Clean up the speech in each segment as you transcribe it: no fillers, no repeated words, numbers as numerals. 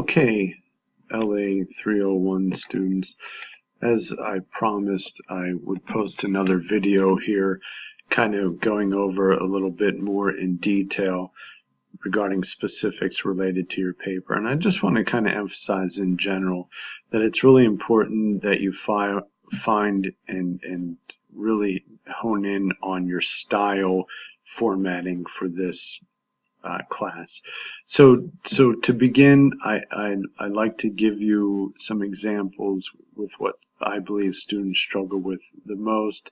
Okay, LA301 students, as I promised, I would post another video here kind of going over a little bit more in detail regarding specifics related to your paper. And I just want to kind of emphasize in general that it's really important that you find and really hone in on your style formatting for this class. So to begin, I'd like to give you some examples with what I believe students struggle with the most,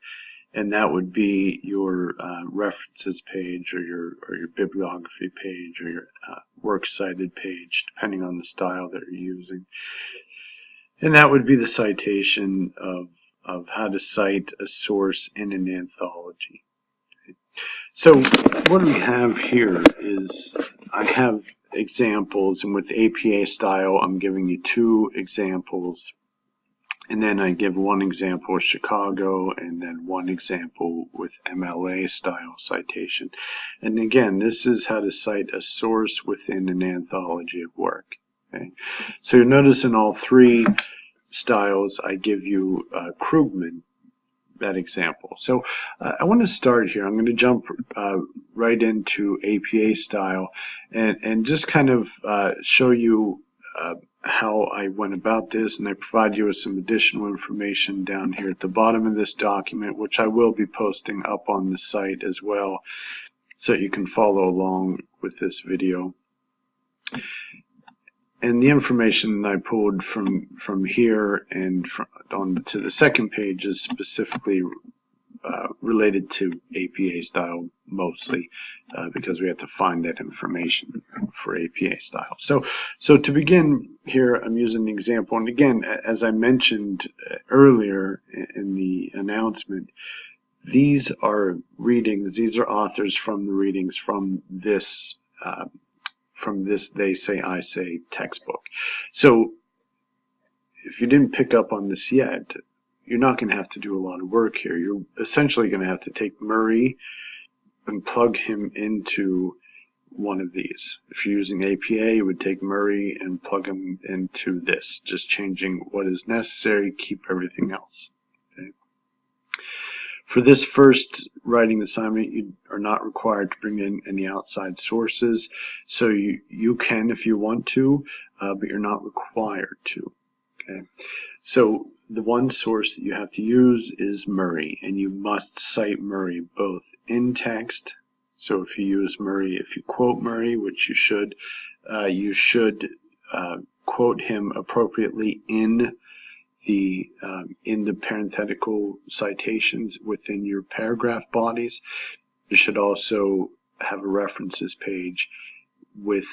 and that would be your references page or your bibliography page or your works cited page, depending on the style that you're using. And that would be the citation of how to cite a source in an anthology. So what we have here is I have examples, and with APA style I'm giving you two examples, and then I give one example with Chicago and then one example with MLA style citation. And again, this is how to cite a source within an anthology of work. Okay? So you'll notice in all three styles I give you Krugman, that example. So I want to start here. I'm going to jump right into APA style and just kind of show you how I went about this, and I provide you with some additional information down here at the bottom of this document, which I will be posting up on the site as well, so you can follow along with this video. And the information I pulled from here and on to the second page is specifically related to APA style mostly, because we have to find that information for APA style. So to begin here, I'm using an example, and again, as I mentioned earlier in the announcement, these are readings, these are authors from the readings from this They Say, I Say textbook. So if you didn't pick up on this yet, you're not going to have to do a lot of work here. You're essentially going to have to take Murray and plug him into one of these. If you're using APA, you would take Murray and plug him into this, just changing what is necessary, keep everything else. Okay. For this first writing assignment, you are not required to bring in any outside sources, so you can if you want to, but you're not required to. Okay. So the one source that you have to use is Murray, and you must cite Murray both in text. So if you use Murray, if you quote Murray, which you should quote him appropriately in the parenthetical citations within your paragraph bodies. You should also have a references page with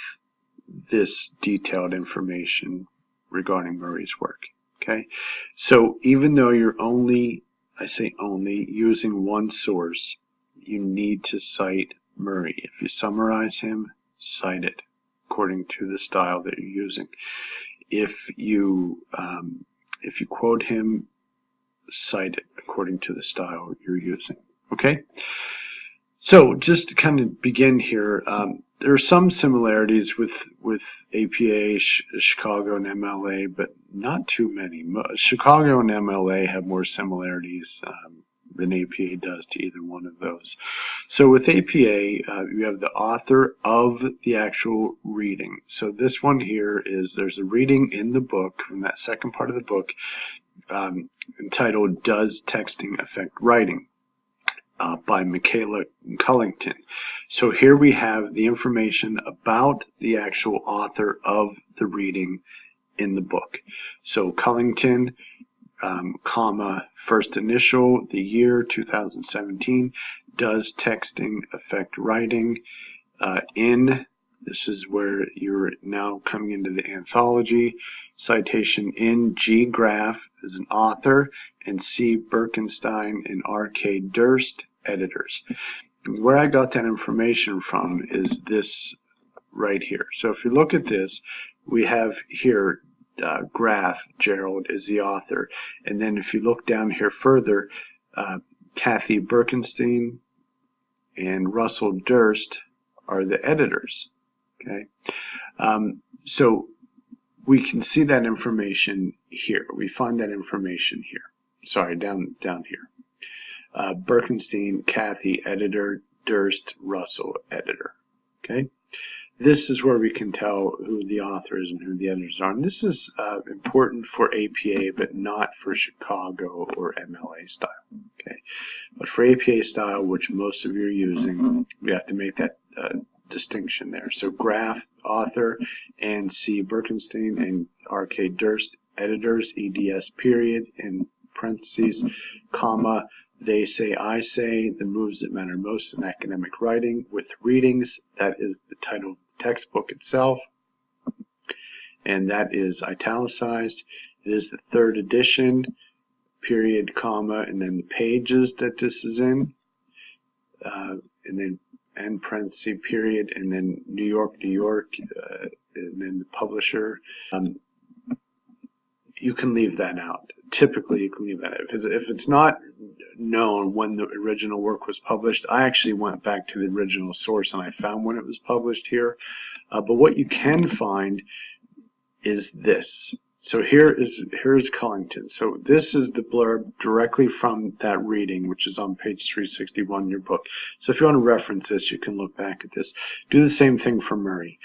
this detailed information regarding Murray's work. Okay, so even though you're only, I say only, using one source, you need to cite Murray. If you summarize him, cite it according to the style that you're using. If you quote him, cite it according to the style you're using. Okay? So just to kind of begin here, there are some similarities with APA, Chicago, and MLA, but not too many. Chicago and MLA have more similarities than APA does to either one of those. So with APA, you have the author of the actual reading. So this one here is, there's a reading in the book, from that second part of the book, entitled Does Texting Affect Writing? By Michaela Cullington. So here we have the information about the actual author of the reading in the book. So Cullington, comma, first initial, the year 2017, does texting affect writing? This is where you're now coming into the anthology. Citation in G. Graff as an author, and C. Birkenstein and R.K. Durst, editors. Where I got that information from is this right here. So if you look at this, we have here Graff, Gerald, is the author. And then if you look down here further, Kathy Birkenstein and Russell Durst are the editors. Okay, so we can see that information here. We find that information here. Sorry, down here. Birkenstein, Kathy, editor, Durst, Russell, editor. Okay, this is where we can tell who the author is and who the editors are. And this is important for APA, but not for Chicago or MLA style. Okay, but for APA style, which most of you are using, we have to make that distinction there. So Graf, author, and C, Birkenstein, and R.K. Durst, editors, EDS period, in parentheses, comma, they say, I say, the moves that matter most in academic writing, with readings, that is the title of the textbook itself, and that is italicized. It is the 3rd edition, period, comma, and then the pages that this is in, and then and parenthesis, period, and then New York, and then the publisher. You can leave that out. Typically, you can leave that out. If it's not known when the original work was published, I actually went back to the original source and I found when it was published here. But what you can find is this. So here's Cullington. So this is the blurb directly from that reading, which is on page 361 in your book. So if you want to reference this, you can look back at this. Do the same thing for Murray.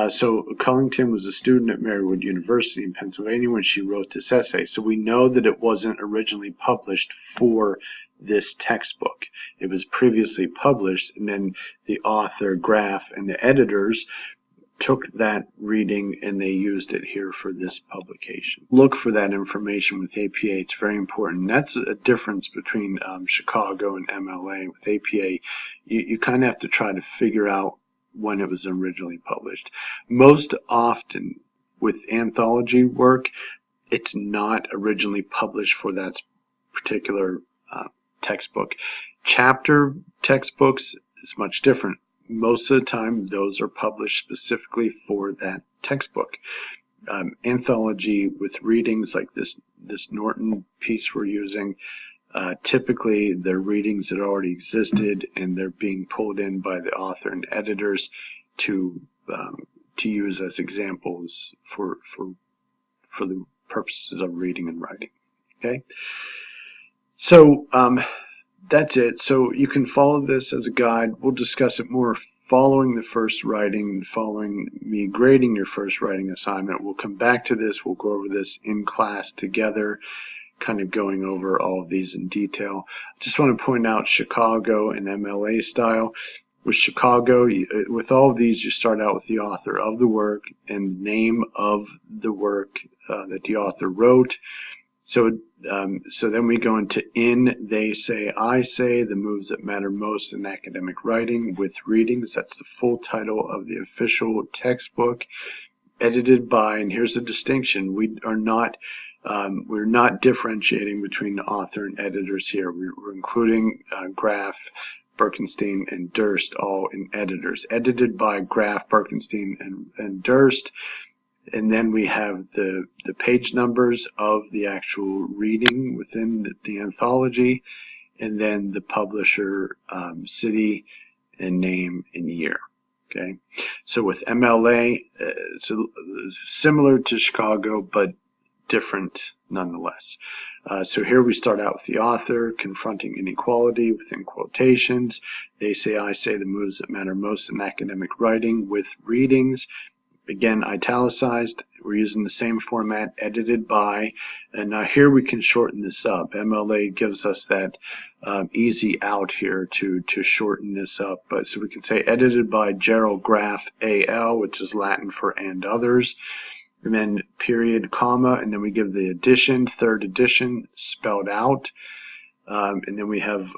So Cullington was a student at Marywood University in Pennsylvania when she wrote this essay. So we know that it wasn't originally published for this textbook. It was previously published, and then the author, Graf, and the editors took that reading and they used it here for this publication. Look for that information with APA. It's very important. That's a difference between Chicago and MLA. With APA, you kind of have to try to figure out when it was originally published. Most often with anthology work, it's not originally published for that particular textbook. Chapter textbooks is much different. Most of the time, those are published specifically for that textbook. Anthology with readings like this Norton piece we're using, typically they're readings that already existed and they're being pulled in by the author and editors to use as examples for the purposes of reading and writing. Okay, so that's it. So you can follow this as a guide. We'll discuss it more following the first writing, following me grading your first writing assignment. We'll come back to this. We'll go over this in class together, kind of going over all of these in detail. I just want to point out Chicago and MLA style. With Chicago, with all of these, you start out with the author of the work and name of the work that the author wrote. So then we go into in, they say, I say, the moves that matter most in academic writing, with readings. That's the full title of the official textbook, edited by, and here's the distinction, we're not differentiating between the author and editors here. We're including Graf, Birkenstein, and Durst all in editors. Edited by Graf, Birkenstein, and Durst. And then we have the page numbers of the actual reading within the anthology, and then the publisher, city, and name and year. Okay, so with MLA, it's similar to Chicago, but different nonetheless. So here we start out with the author, confronting inequality within quotations. They say, I say, the moves that matter most in academic writing, with readings. Again, italicized. We're using the same format, edited by, and now here we can shorten this up. MLA gives us that easy out here to shorten this up. But so we can say edited by Gerald Graf AL, which is Latin for and others, and then period, comma, and then we give the edition, 3rd edition, spelled out. And then we have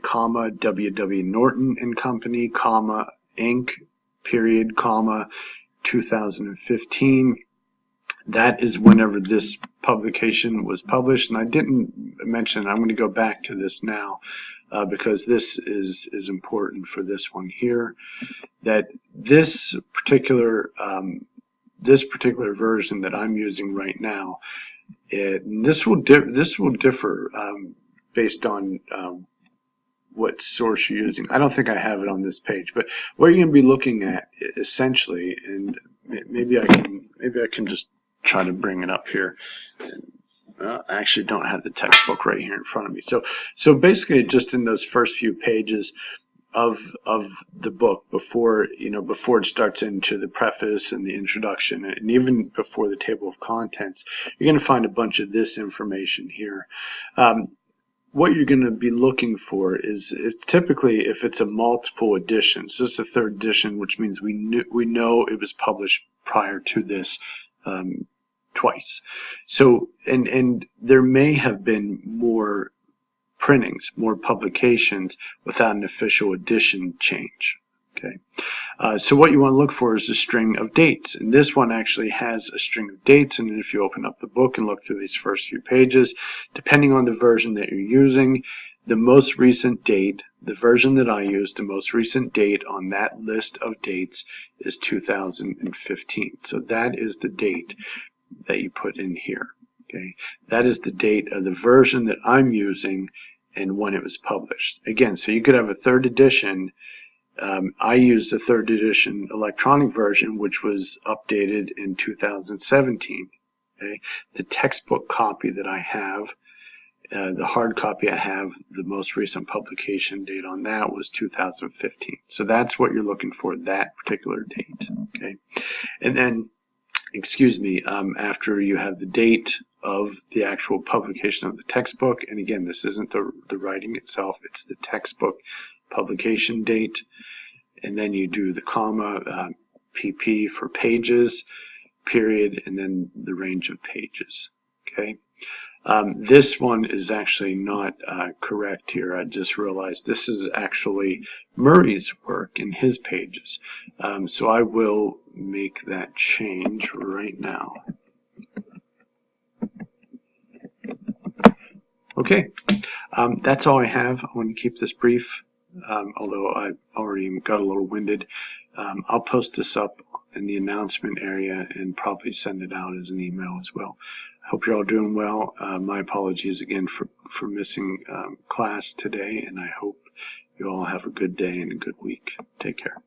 comma, W.W. Norton and Company, comma, Inc., period, comma, 2015. That is whenever this publication was published, and I didn't mention, I'm going to go back to this now because this is important for this one here, that this particular version that I'm using right now, this will differ based on what source you're using. I don't think I have it on this page, but what you're going to be looking at essentially, and maybe I can just try to bring it up here. I actually don't have the textbook right here in front of me. So basically, just in those first few pages of the book, before it starts into the preface and the introduction, and even before the table of contents, you're going to find a bunch of this information here. What you're going to be looking for is, typically, if it's a multiple edition, so it's a third edition, which means we know it was published prior to this twice. So, and there may have been more printings, more publications without an official edition change. Okay, so what you want to look for is a string of dates, and this one actually has a string of dates. And if you open up the book and look through these first few pages, depending on the version that you're using, the most recent date, the version that I used, the most recent date on that list of dates is 2015. So that is the date that you put in here. Okay, that is the date of the version that I'm using and when it was published. Again, so you could have a third edition. I used the third edition electronic version, which was updated in 2017. Okay, the textbook copy that I have, the hard copy I have, the most recent publication date on that was 2015. So that's what you're looking for, that particular date. Okay, and then, excuse me, after you have the date of the actual publication of the textbook, and again, this isn't the writing itself, it's the textbook publication date, and then you do the comma, pp for pages, period, and then the range of pages. Okay, this one is actually not correct here. I just realized this is actually Murray's work in his pages, so I will make that change right now. Okay, that's all I have. I want to keep this brief, although I already got a little winded. I'll post this up in the announcement area and probably send it out as an email as well. I hope you're all doing well. My apologies again for missing class today, and I hope you all have a good day and a good week. Take care.